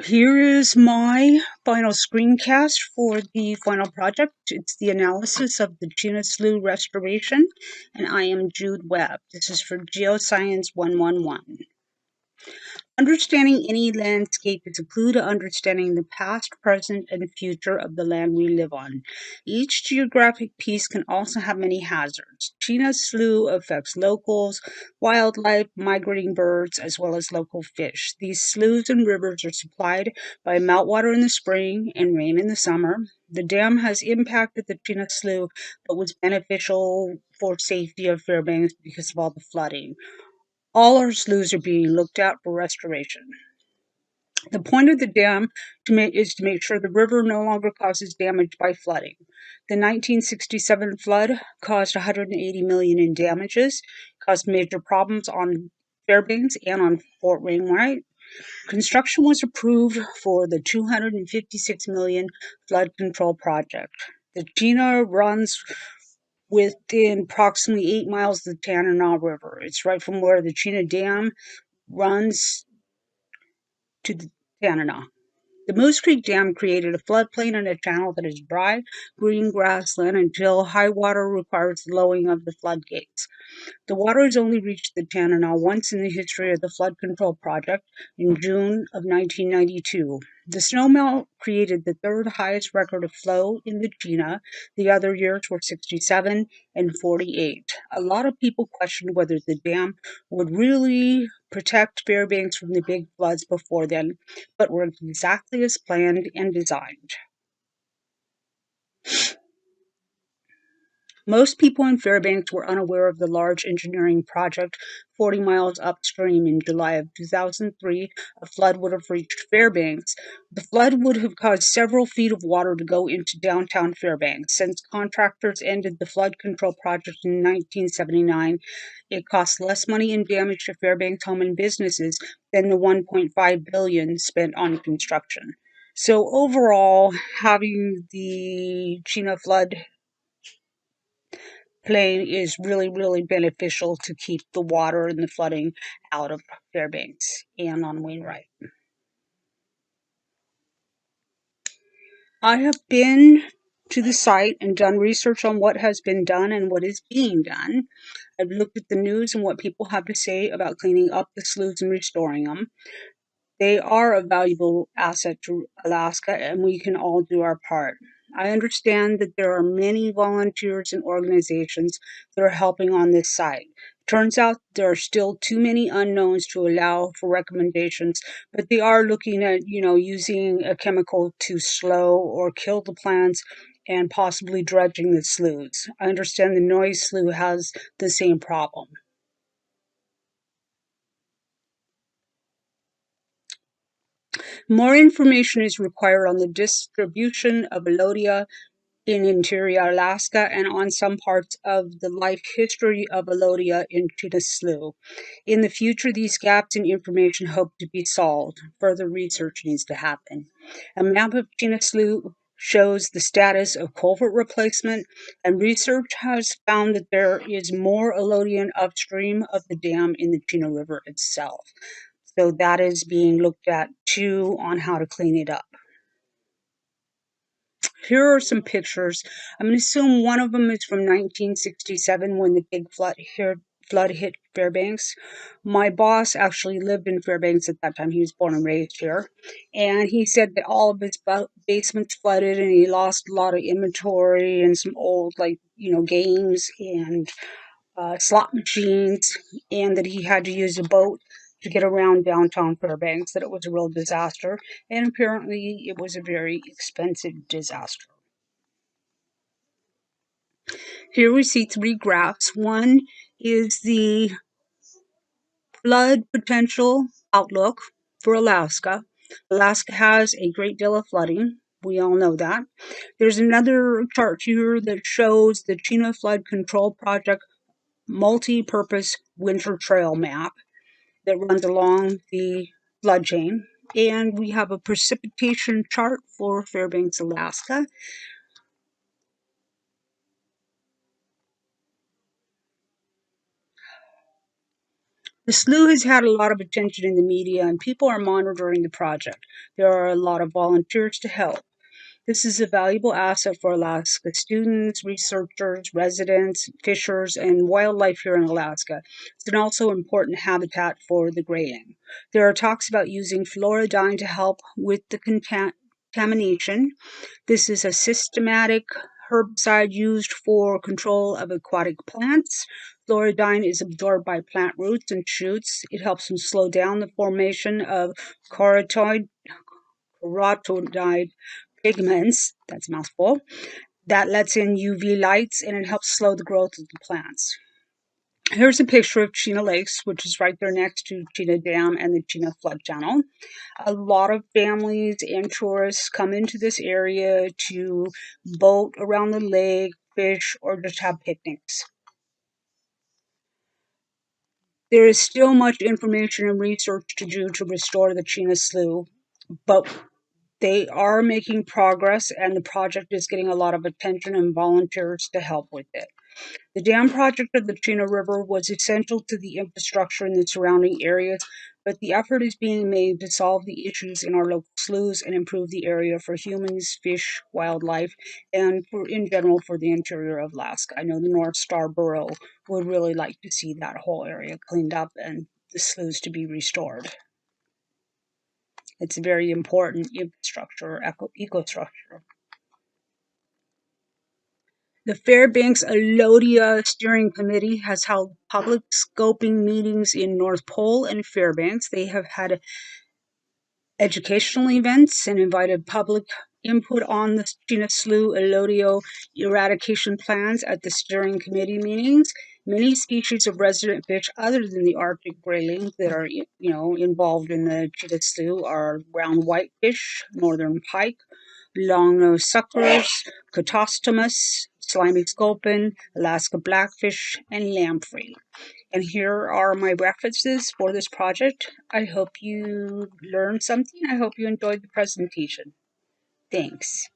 Here is my final screencast for the final project. It's the analysis of the Chena Slough restoration, and I am Jude Webb. This is for Geoscience 111. Understanding any landscape is a clue to understanding the past, present, and future of the land we live on. Each geographic piece can also have many hazards. Chena Slough affects locals, wildlife, migrating birds, as well as local fish. These sloughs and rivers are supplied by meltwater in the spring and rain in the summer. The dam has impacted the Chena Slough, but was beneficial for safety of Fairbanks because of all the flooding. All our sloughs are being looked at for restoration. The point of the dam is to make sure the river no longer causes damage by flooding. The 1967 flood caused $180 million in damages, caused major problems on Fairbanks and on Fort Wainwright. Construction was approved for the $256 million flood control project. The Chena runs within approximately 8 miles of the Tanana River. It's right from where the Chena Dam runs to the Tanana. The Moose Creek Dam created a floodplain and a channel that is dry, green grassland until high water requires the lowering of the floodgates. The water has only reached the Tanana once in the history of the flood control project in June of 1992. The snowmelt created the third highest record of flow in the Chena. The other years were 67 and 48. A lot of people questioned whether the dam would really protect Fairbanks from the big floods before then, but worked exactly as planned and designed. Most people in Fairbanks were unaware of the large engineering project 40 miles upstream. In July of 2003, a flood would have reached Fairbanks. The flood would have caused several feet of water to go into downtown Fairbanks. Since contractors ended the flood control project in 1979, it cost less money in damage to Fairbanks home and businesses than the $1.5 billion spent on construction. So overall, having the Chena flood plain is really beneficial to keep the water and the flooding out of Fairbanks and on Wainwright. I have been to the site and done research on what has been done and what is being done. I've looked at the news and what people have to say about cleaning up the sloughs and restoring them. They are a valuable asset to Alaska, and we can all do our part. I understand that there are many volunteers and organizations that are helping on this site. Turns out there are still too many unknowns to allow for recommendations, but they are looking at, using a chemical to slow or kill the plants and possibly dredging the sloughs. I understand the Noise Slough has the same problem. More information is required on the distribution of Alodia in interior Alaska and on some parts of the life history of Alodia in Chena Slough. In the future, these gaps in information hope to be solved. Further research needs to happen. A map of Chena Slough shows the status of culvert replacement, and research has found that there is more Alodian upstream of the dam in the Chena River itself. So that is being looked at too on how to clean it up. Here are some pictures. I'm going to assume one of them is from 1967 when the big flood hit Fairbanks. My boss actually lived in Fairbanks at that time. He was born and raised here. And he said that all of his basements flooded and he lost a lot of inventory and some old, games and slot machines, and that he had to use a boat to get around downtown Fairbanks, that it was a real disaster, and apparently it was a very expensive disaster. Here we see three graphs. One is the flood potential outlook for Alaska. Alaska has a great deal of flooding. We all know that. There's another chart here that shows the Chena Flood Control Project multi-purpose winter trail map that runs along the flood chain. And we have a precipitation chart for Fairbanks, Alaska. The slough has had a lot of attention in the media, and people are monitoring the project. There are a lot of volunteers to help. This is a valuable asset for Alaska students, researchers, residents, fishers, and wildlife here in Alaska. It's an also important habitat for the grayling. There are talks about using fluoride to help with the contamination. This is a systematic herbicide used for control of aquatic plants. Fluoride is absorbed by plant roots and shoots. It helps them slow down the formation of carotenoid pigments, that's a mouthful, that lets in UV lights and it helps slow the growth of the plants. Here's a picture of Chena Lakes, which is right there next to Chena Dam and the Chena Flood Channel. A lot of families and tourists come into this area to boat around the lake, fish, or just have picnics. There is still much information and research to do to restore the Chena Slough, but they are making progress and the project is getting a lot of attention and volunteers to help with it. The dam project of the Chena River was essential to the infrastructure in the surrounding areas, but the effort is being made to solve the issues in our local sloughs and improve the area for humans, fish, wildlife, and in general for the interior of Alaska. I know the North Star Borough would really like to see that whole area cleaned up and the sloughs to be restored. It's a very important infrastructure, ecostructure. The Fairbanks Alodia Steering Committee has held public scoping meetings in North Pole and Fairbanks. They have had educational events and invited public input on the Chena Slough Alodio eradication plans at the steering committee meetings. Many species of resident fish other than the Arctic grayling that are involved in the Chena Slough are brown whitefish, northern pike, long-nosed suckers, Cotostomus, slimy sculpin, Alaska blackfish, and lamprey. And here are my references for this project. I hope you learned something. I hope you enjoyed the presentation. Thanks.